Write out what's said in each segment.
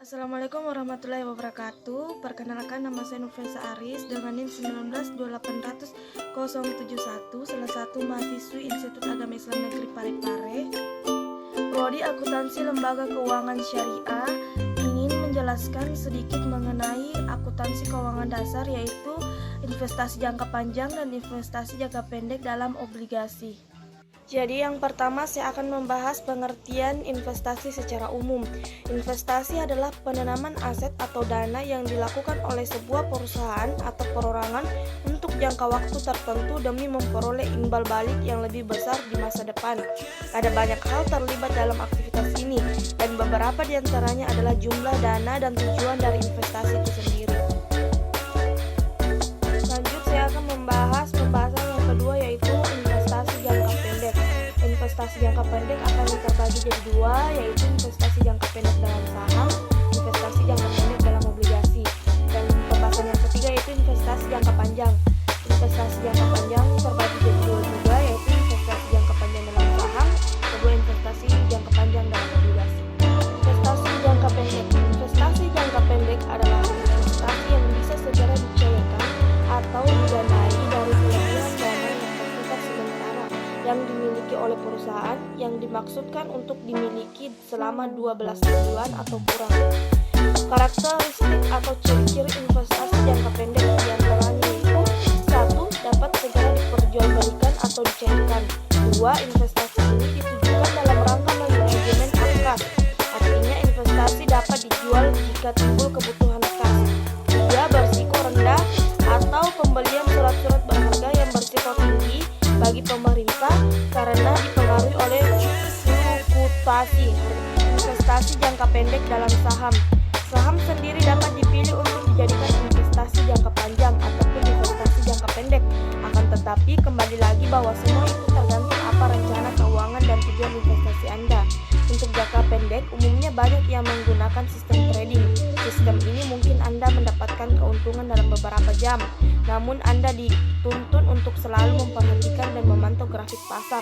Assalamualaikum warahmatullahi wabarakatuh. Perkenalkan, nama saya Nufesa Aris dengan NIM 1928071, salah satu mahasiswi Institut Agama Islam Negeri Parepare, Prodi Akuntansi Lembaga Keuangan Syariah. Ingin menjelaskan sedikit mengenai akuntansi keuangan dasar, yaitu investasi jangka panjang dan investasi jangka pendek dalam obligasi. Jadi yang pertama saya akan membahas pengertian investasi secara umum. Investasi adalah penanaman aset atau dana yang dilakukan oleh sebuah perusahaan atau perorangan untuk jangka waktu tertentu demi memperoleh imbal balik yang lebih besar di masa depan. Ada banyak hal terlibat dalam aktivitas ini, dan beberapa di antaranya adalah jumlah dana dan tujuan dari investasi itu sendiri. Lanjut, saya akan membahas pembahasan yang kedua, yaitu investasi jangka pendek. Investasi jangka pendek akan terbagi jadi dua, yaitu investasi jangka pendek dalam saham, investasi jangka pendek dalam obligasi. Dan pembahasan yang ketiga yaitu investasi jangka panjang. Investasi jangka panjang terbagi jadi dua juga, yaitu investasi jangka panjang dalam saham, kedua investasi jangka panjang dalam obligasi. Investasi jangka pendek. Investasi jangka pendek adalah investasi yang bisa segera dicairkan atau didanai dari pilihan dana yang bersifat sementara yang dimiliki oleh perusahaan yang dimaksudkan untuk dimiliki selama 12 bulan atau kurang. Karakteristik atau ciri-ciri investasi jangka pendek diantaranya yaitu: 1. Dapat segera diperjualbelikan atau dicairkan. 2. Investasi ini ditujukan dalam rangka manajemen kas, artinya investasi dapat dijual jika timbul kebutuhan kas. 3. Berisiko rendah atau pembelian surat-surat berharga yang berisiko tinggi bagi pemerintah karena dipengaruhi oleh fluktuasi. Investasi jangka pendek dalam saham. Saham sendiri dapat dipilih untuk dijadikan investasi jangka panjang ataupun investasi jangka pendek. Akan tetapi kembali lagi bahwa semua itu tergantung apa rencana keuangan dan tujuan investasi Anda. Untuk jangka pendek, umumnya banyak yang menggunakan sistem trading. Sistem ini mungkin Anda mendapatkan keuntungan dalam beberapa jam, namun Anda dituntun untuk selalu memperhatikan dan memantau grafik pasar.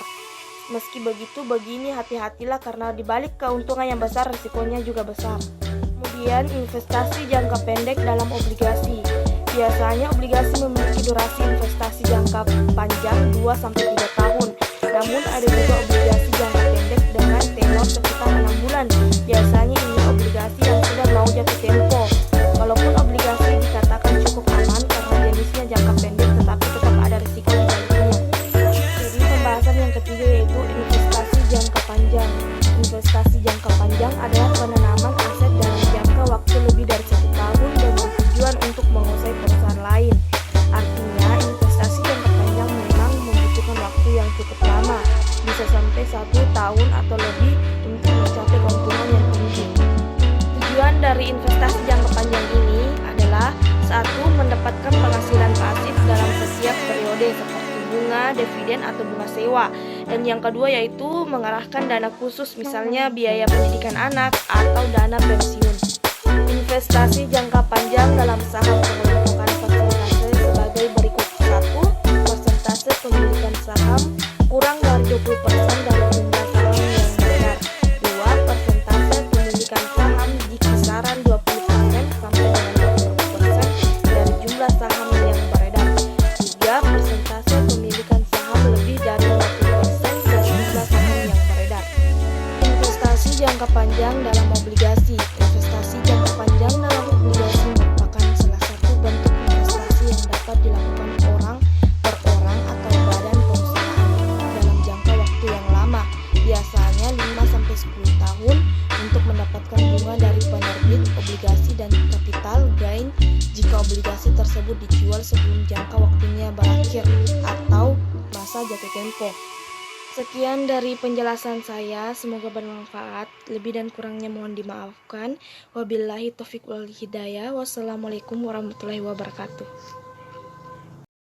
Meski begitu, begini hati-hatilah karena dibalik keuntungan yang besar, risikonya juga besar. Kemudian investasi jangka pendek dalam obligasi. Biasanya obligasi memiliki durasi investasi jangka panjang 2-3 tahun. Namun ada juga obligasi jangka pendek dengan tenor sekitar 6 bulan. Biasanya ini obligasi yang sudah mau jatuh tempo. Walaupun obligasi dikatakan cukup aman karena jenisnya jangka pendek, tetapi tetap ada risiko di baliknya. Jadi pembahasan yang ketiga yaitu investasi jangka panjang. Investasi jangka panjang adalah penanaman aset dalam jangka waktu lebih dari 1 tahun dengan tujuan untuk menguasai perusahaan lain. Artinya investasi jangka panjang memang membutuhkan waktu yang cukup lama, bisa sampai 1 tahun atau lebih untuk mencapai keuntungan yang tinggi. Tujuan dari investasi jangka panjang ini adalah: 1. Mendapatkan penghasilan pasif dalam setiap periode seperti bunga, dividen, atau bunga sewa. Dan yang kedua yaitu mengarahkan dana khusus, misalnya biaya pendidikan anak atau dana pensiun. Investasi jangka panjang dalam saham pengelompokan persentase sebagai berikut: 1. Persentase pemilikan saham kurang dari 20% dari jumlah saham yang beredar. 2. Persentase pemilikan saham di kisaran 20% sampai dengan 20% dari jumlah saham yang beredar. 3. Persentase pemilikan saham lebih dari 50% dari jumlah saham yang beredar. Investasi jangka panjang dalam obligasi. Investasi jangka panjang dalam obligasi merupakan salah satu bentuk investasi yang dapat dilakukan orang per orang atau badan perusahaan dalam jangka waktu yang lama, biasanya 5-10 tahun, untuk mendapatkan bunga dari penerbit obligasi dan capital gain jika obligasi tersebut dijual sebelum jangka waktunya berakhir atau masa jatuh tempo. Sekian dari penjelasan saya, semoga bermanfaat. Lebih dan kurangnya mohon dimaafkan. Wabillahi taufiq wal hidayah. Wassalamualaikum warahmatullahi wabarakatuh.